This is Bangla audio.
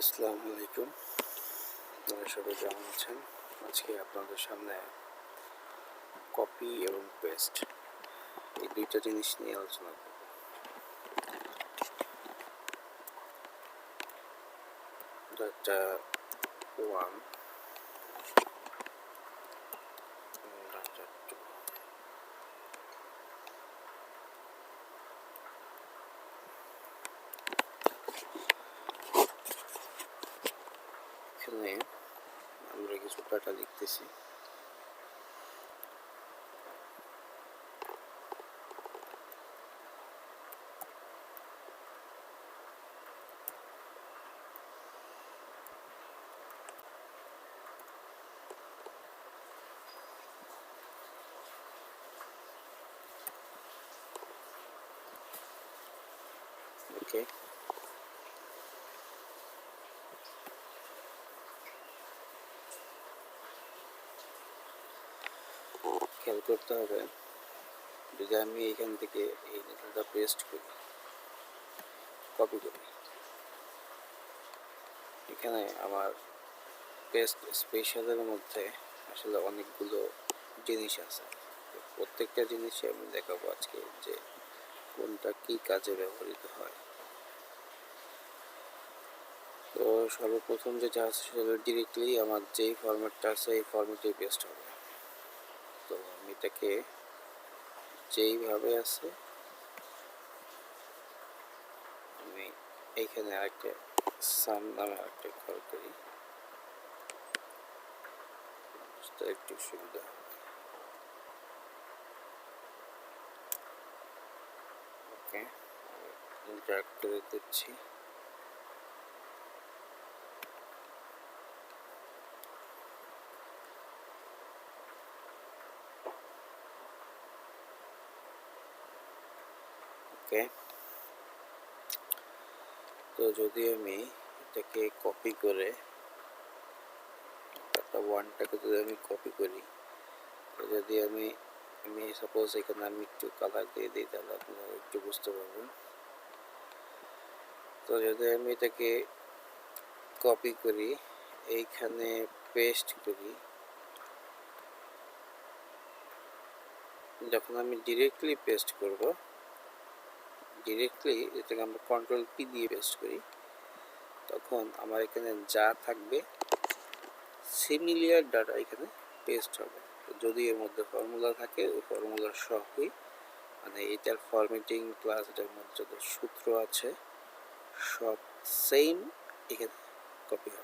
আসসালামু আলাইকুম, আপনারা সবাই কেমন আছেন? আজকে আপনাদের সামনে কপি এবং পেস্ট এই দুইটা জিনিস নিয়ে আলোচনা করব। ডাটা 1 এবং ডাটা 2। এখানে আমরা কিছু ডাটা লিখতেছি। ওকে, খেয়াল করতে হবে, যদি আমি এখান থেকে এই ডাটাটা পেস্ট করি, কপি করি, এখানে আমার পেস্ট স্পেশালের মধ্যে আসলে অনেকগুলো জিনিস আছে। প্রত্যেকটা জিনিসই আমি দেখাবো আজকে যে কোনটা কি কাজে ব্যবহৃত হয়। তো সর্বপ্রথম যেটা আছে সেটা ডিরেক্টলি আমার যেই ফরম্যাটটা আছে এই ফরম্যাটে পেস্ট হবে। তো আমি এটাকে যেইভাবে আছে আমি এইখানে আরেকটা সাম নামে আরেকটা কল করি, একটু সুবিধা হবে। ওকে, ড্র্যাগ করে দিচ্ছি। ওকে, তো যদি আমি এটাকে কপি করে ডাটা 1টাকে যদি আমি কপি করি, তো যদি আমি সাপোজ এখানে আমি একটু কালার দিয়ে দিই তাহলে আপনারা একটু বুঝতে পারবেন। তো যদি আমি এটাকে কপি করি, এইখানে পেস্ট করি, যখন আমি ডিরেক্টলি পেস্ট করব, ডিরেক্টলি এটাকে আমরা কন্ট্রোল পি দিয়ে পেস্ট করি, তখন আমার এখানে যা থাকবে সিমিলার ডাটা এখানে পেস্ট হবে। যদি এর মধ্যে ফর্মুলা থাকে ওই ফর্মুলার সহই, মানে এটার ফরম্যাটিং প্লাস এটার মধ্যে যত সূত্র আছে সব সেম এখানে কপি হবে।